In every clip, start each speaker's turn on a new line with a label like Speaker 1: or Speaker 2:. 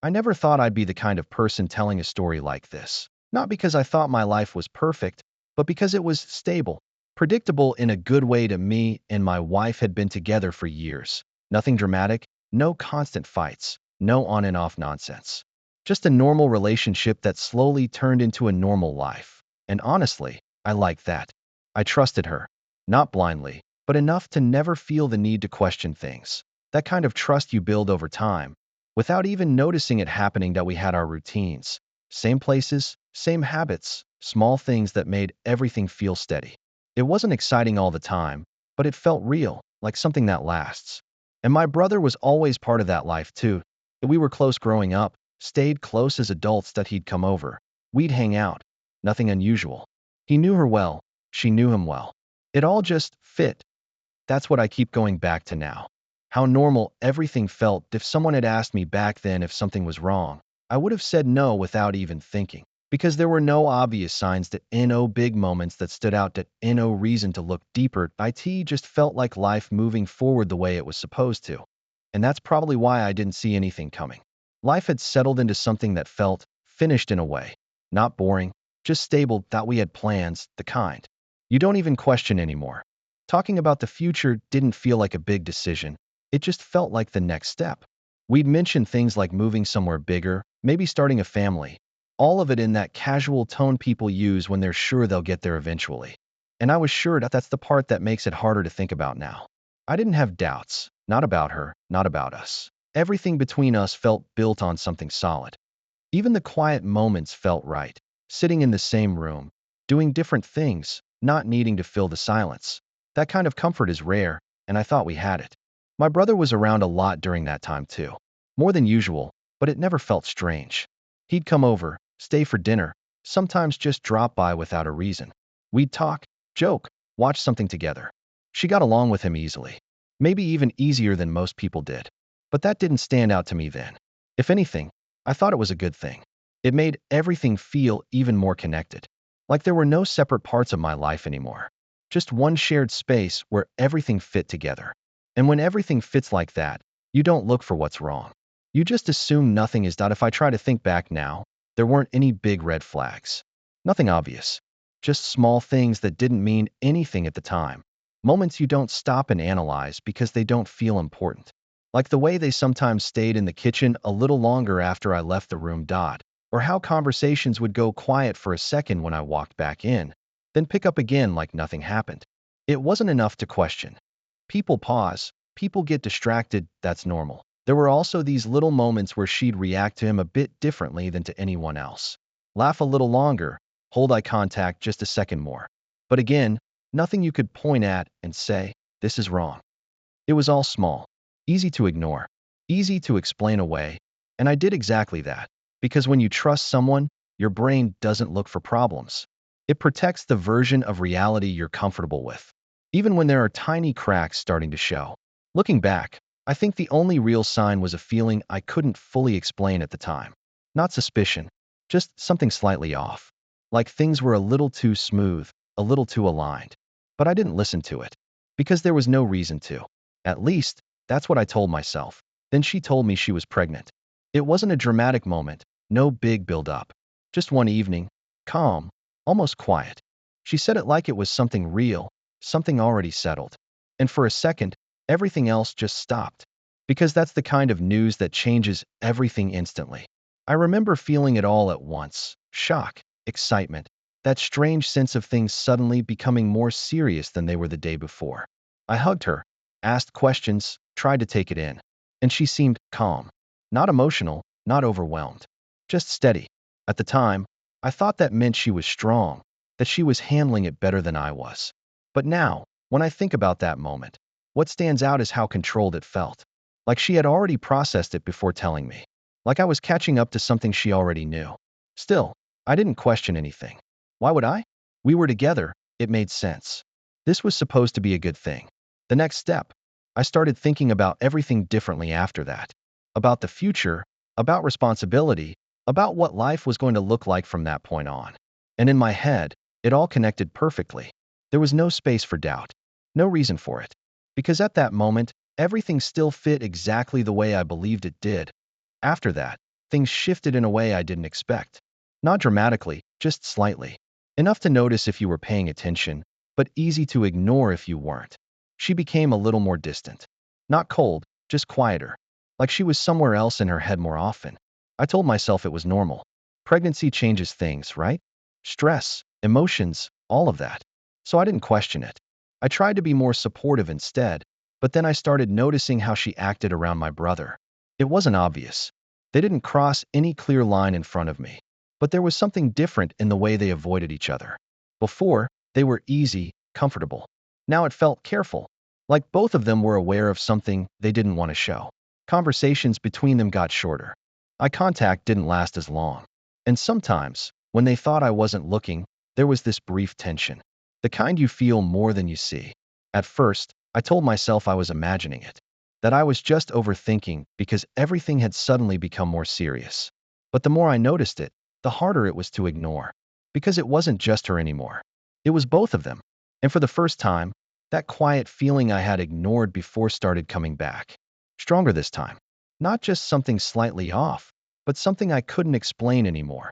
Speaker 1: I never thought I'd be the kind of person telling a story like this. Not because I thought my life was perfect, but because it was stable, predictable in a good way. To me and my wife had been together for years. Nothing dramatic, no constant fights, no on and off nonsense. Just a normal relationship that slowly turned into a normal life. And honestly, I liked that. I trusted her. Not blindly, but enough to never feel the need to question things. That kind of trust you build over time, without even noticing it happening. That we had our routines. Same places, same habits, small things that made everything feel steady. It wasn't exciting all the time, but it felt real, like something that lasts. And my brother was always part of that life too. We were close growing up, stayed close as adults. That he'd come over. We'd hang out. Nothing unusual. He knew her well. She knew him well. It all just fit. That's what I keep going back to now. How normal everything felt. If someone had asked me back then if something was wrong, I would have said no without even thinking. Because there were no obvious signs, that no big moments that stood out, that no reason to look deeper. It just felt like life moving forward the way it was supposed to. And that's probably why I didn't see anything coming. Life had settled into something that felt finished in a way. Not boring, just stable. That we had plans, the kind you don't even question anymore. Talking about the future didn't feel like a big decision. It just felt like the next step. We'd mentioned things like moving somewhere bigger, maybe starting a family. All of it in that casual tone people use when they're sure they'll get there eventually. And I was sure that that's the part that makes it harder to think about now. I didn't have doubts. Not about her, not about us. Everything between us felt built on something solid. Even the quiet moments felt right. Sitting in the same room, doing different things, not needing to fill the silence. That kind of comfort is rare, and I thought we had it. My brother was around a lot during that time too. More than usual, but it never felt strange. He'd come over, stay for dinner, sometimes just drop by without a reason. We'd talk, joke, watch something together. She got along with him easily. Maybe even easier than most people did. But that didn't stand out to me then. If anything, I thought it was a good thing. It made everything feel even more connected. Like there were no separate parts of my life anymore. Just one shared space where everything fit together. And when everything fits like that, you don't look for what's wrong. You just assume nothing is. If I try to think back now, there weren't any big red flags. Nothing obvious. Just small things that didn't mean anything at the time. Moments you don't stop and analyze because they don't feel important. Like the way they sometimes stayed in the kitchen a little longer after I left the room. Or how conversations would go quiet for a second when I walked back in, then pick up again like nothing happened. It wasn't enough to question. People pause, people get distracted, that's normal. There were also these little moments where she'd react to him a bit differently than to anyone else. Laugh a little longer, hold eye contact just a second more. But again, nothing you could point at and say, this is wrong. It was all small, easy to ignore, easy to explain away, and I did exactly that. Because when you trust someone, your brain doesn't look for problems. It protects the version of reality you're comfortable with, even when there are tiny cracks starting to show. Looking back, I think the only real sign was a feeling I couldn't fully explain at the time. Not suspicion, just something slightly off. Like things were a little too smooth, a little too aligned. But I didn't listen to it, because there was no reason to. At least, that's what I told myself. Then she told me she was pregnant. It wasn't a dramatic moment, no big build-up. Just one evening, calm, almost quiet. She said it like it was something real, something already settled. And for a second, everything else just stopped. Because that's the kind of news that changes everything instantly. I remember feeling it all at once. Shock, excitement, that strange sense of things suddenly becoming more serious than they were the day before. I hugged her, asked questions, tried to take it in. And she seemed calm. Not emotional, not overwhelmed. Just steady. At the time, I thought that meant she was strong, that she was handling it better than I was. But now, when I think about that moment, what stands out is how controlled it felt. Like she had already processed it before telling me. Like I was catching up to something she already knew. Still, I didn't question anything. Why would I? We were together, it made sense. This was supposed to be a good thing. The next step, I started thinking about everything differently after that. About the future, about responsibility, about what life was going to look like from that point on. And in my head, it all connected perfectly. There was no space for doubt, no reason for it. Because at that moment, everything still fit exactly the way I believed it did. After that, things shifted in a way I didn't expect. Not dramatically, just slightly. Enough to notice if you were paying attention, but easy to ignore if you weren't. She became a little more distant. Not cold, just quieter. Like she was somewhere else in her head more often. I told myself it was normal. Pregnancy changes things, right? Stress, emotions, all of that. So I didn't question it. I tried to be more supportive instead, but then I started noticing how she acted around my brother. It wasn't obvious. They didn't cross any clear line in front of me, but there was something different in the way they avoided each other. Before, they were easy, comfortable. Now it felt careful, like both of them were aware of something they didn't want to show. Conversations between them got shorter. Eye contact didn't last as long. And sometimes, when they thought I wasn't looking, there was this brief tension. The kind you feel more than you see. At first, I told myself I was imagining it. That I was just overthinking because everything had suddenly become more serious. But the more I noticed it, the harder it was to ignore. Because it wasn't just her anymore. It was both of them. And for the first time, that quiet feeling I had ignored before started coming back. Stronger this time. Not just something slightly off, but something I couldn't explain anymore.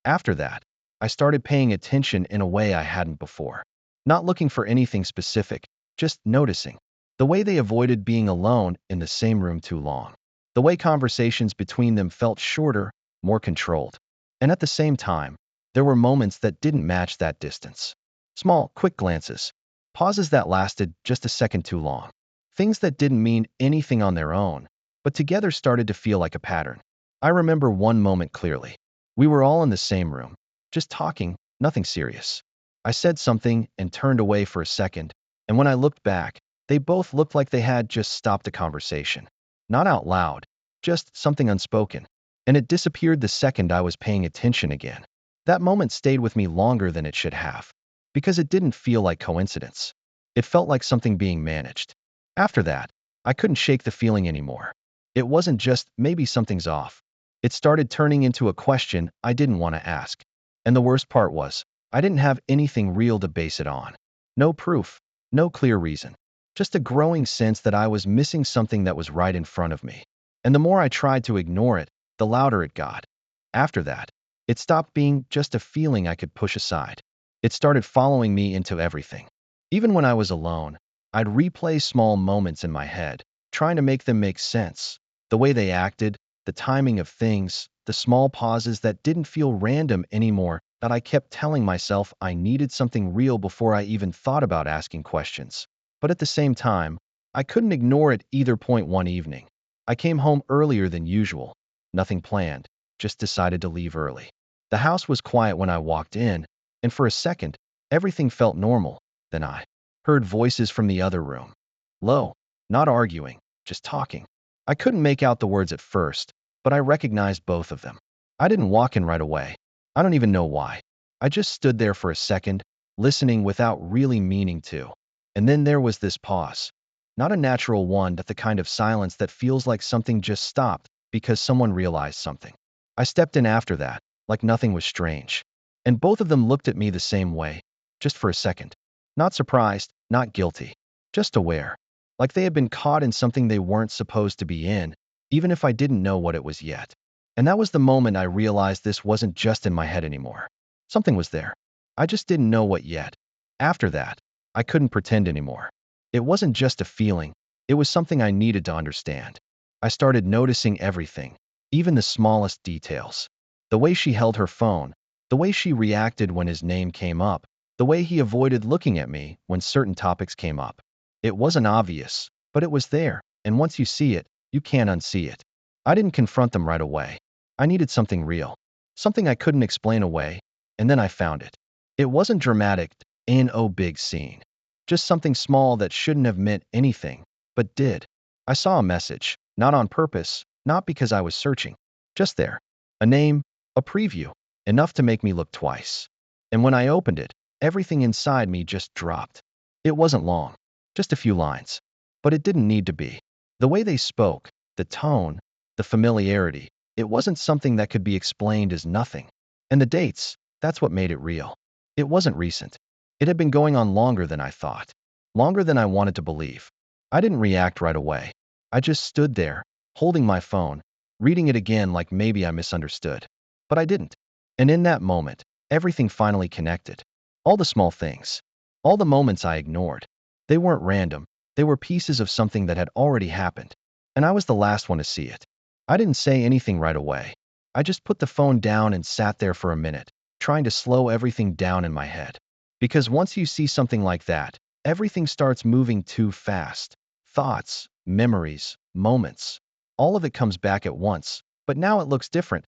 Speaker 1: After that, I started paying attention in a way I hadn't before. Not looking for anything specific, just noticing. The way they avoided being alone in the same room too long. The way conversations between them felt shorter, more controlled. And at the same time, there were moments that didn't match that distance. Small, quick glances. Pauses that lasted just a second too long. Things that didn't mean anything on their own, but together started to feel like a pattern. I remember one moment clearly. We were all in the same room, just talking, nothing serious. I said something and turned away for a second, and when I looked back, they both looked like they had just stopped a conversation. Not out loud, just something unspoken. And it disappeared the second I was paying attention again. That moment stayed with me longer than it should have, because it didn't feel like coincidence. It felt like something being managed. After that, I couldn't shake the feeling anymore. It wasn't just maybe something's off. It started turning into a question I didn't want to ask. And the worst part was, I didn't have anything real to base it on. No proof, no clear reason. Just a growing sense that I was missing something that was right in front of me. And the more I tried to ignore it, the louder it got. After that, it stopped being just a feeling I could push aside. It started following me into everything. Even when I was alone, I'd replay small moments in my head, trying to make them make sense. The way they acted, the timing of things, the small pauses that didn't feel random anymore, that I kept telling myself I needed something real before I even thought about asking questions. But at the same time, I couldn't ignore it either. Point one evening, I came home earlier than usual. Nothing planned, just decided to leave early. The house was quiet when I walked in, and for a second, everything felt normal. Then I heard voices from the other room. Low, not arguing, just talking. I couldn't make out the words at first, but I recognized both of them. I didn't walk in right away. I don't even know why. I just stood there for a second, listening without really meaning to. And then there was this pause. Not a natural one, but the kind of silence that feels like something just stopped because someone realized something. I stepped in after that, like nothing was strange. And both of them looked at me the same way, just for a second. Not surprised, not guilty, just aware. Like they had been caught in something they weren't supposed to be in, even if I didn't know what it was yet. And that was the moment I realized this wasn't just in my head anymore. Something was there. I just didn't know what yet. After that, I couldn't pretend anymore. It wasn't just a feeling, it was something I needed to understand. I started noticing everything, even the smallest details. The way she held her phone, the way she reacted when his name came up, the way he avoided looking at me when certain topics came up. It wasn't obvious, but it was there, and once you see it, you can't unsee it. I didn't confront them right away. I needed something real, something I couldn't explain away, and then I found it. It wasn't dramatic, no big scene. Just something small that shouldn't have meant anything, but did. I saw a message, not on purpose, not because I was searching. Just there. A name, a preview, enough to make me look twice. And when I opened it, everything inside me just dropped. It wasn't long, just a few lines. But it didn't need to be. The way they spoke, the tone, the familiarity, it wasn't something that could be explained as nothing. And the dates, that's what made it real. It wasn't recent. It had been going on longer than I thought. Longer than I wanted to believe. I didn't react right away. I just stood there, holding my phone, reading it again like maybe I misunderstood. But I didn't. And in that moment, everything finally connected. All the small things. All the moments I ignored. They weren't random. They were pieces of something that had already happened. And I was the last one to see it. I didn't say anything right away. I just put the phone down and sat there for a minute, trying to slow everything down in my head. Because once you see something like that, everything starts moving too fast. Thoughts, memories, moments. All of it comes back at once, but now it looks different.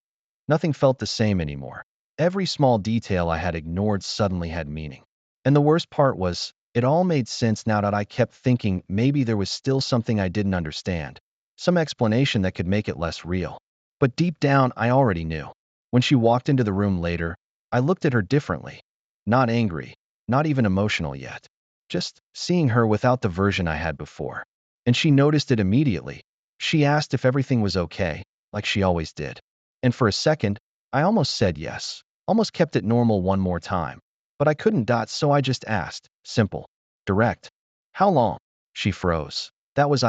Speaker 1: Nothing felt the same anymore. Every small detail I had ignored suddenly had meaning. And the worst part was, it all made sense now that I kept thinking maybe there was still something I didn't understand, some explanation that could make it less real. But deep down, I already knew. When she walked into the room later, I looked at her differently. Not angry, not even emotional yet. Just seeing her without the version I had before. And she noticed it immediately. She asked if everything was okay, like she always did. And for a second, I almost said yes, almost kept it normal one more time. But I couldn't so I just asked, simple, direct. How long? She froze. That was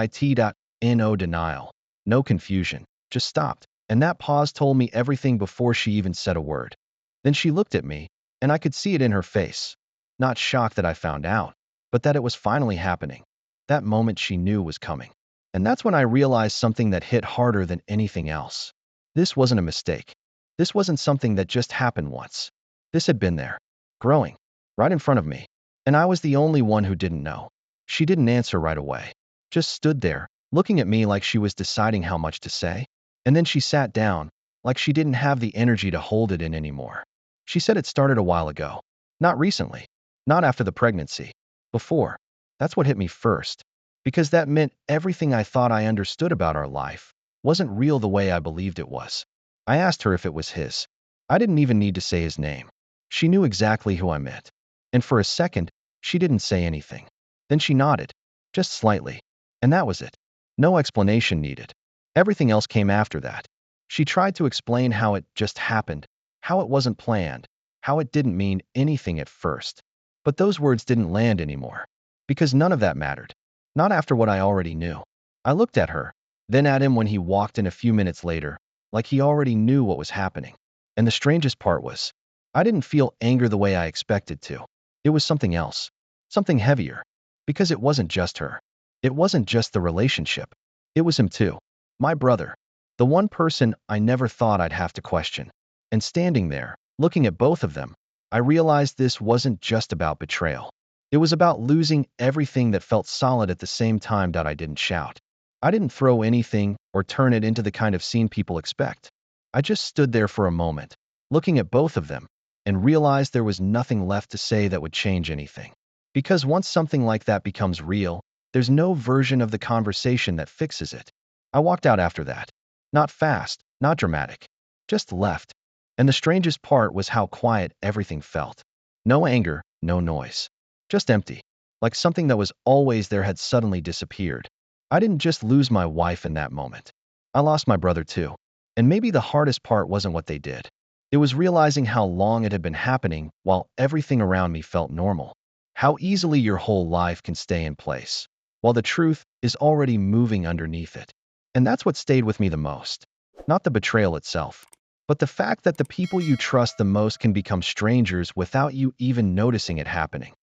Speaker 1: no denial. No confusion. Just stopped. And that pause told me everything before she even said a word. Then she looked at me, and I could see it in her face. Not shocked that I found out, but that it was finally happening. That moment she knew was coming. And that's when I realized something that hit harder than anything else. This wasn't a mistake. This wasn't something that just happened once. This had been there, growing, right in front of me. And I was the only one who didn't know. She didn't answer right away. Just stood there, looking at me like she was deciding how much to say. And then she sat down, like she didn't have the energy to hold it in anymore. She said it started a while ago. Not recently. Not after the pregnancy. Before. That's what hit me first. Because that meant everything I thought I understood about our life wasn't real the way I believed it was. I asked her if it was his. I didn't even need to say his name. She knew exactly who I meant. And for a second, she didn't say anything. Then she nodded. Just slightly. And that was it. No explanation needed. Everything else came after that. She tried to explain how it just happened, how it wasn't planned, how it didn't mean anything at first. But those words didn't land anymore. Because none of that mattered. Not after what I already knew. I looked at her, then at him when he walked in a few minutes later, like he already knew what was happening. And the strangest part was, I didn't feel anger the way I expected to. It was something else. Something heavier. Because it wasn't just her. It wasn't just the relationship. It was him too. My brother. The one person I never thought I'd have to question. And standing there, looking at both of them, I realized this wasn't just about betrayal. It was about losing everything that felt solid at the same time that I didn't shout. I didn't throw anything or turn it into the kind of scene people expect. I just stood there for a moment, looking at both of them, and realized there was nothing left to say that would change anything. Because once something like that becomes real, there's no version of the conversation that fixes it. I walked out after that. Not fast, not dramatic. Just left. And the strangest part was how quiet everything felt. No anger, no noise. Just empty. Like something that was always there had suddenly disappeared. I didn't just lose my wife in that moment. I lost my brother too. And maybe the hardest part wasn't what they did. It was realizing how long it had been happening while everything around me felt normal. How easily your whole life can stay in place, while the truth is already moving underneath it. And that's what stayed with me the most. Not the betrayal itself, but the fact that the people you trust the most can become strangers without you even noticing it happening.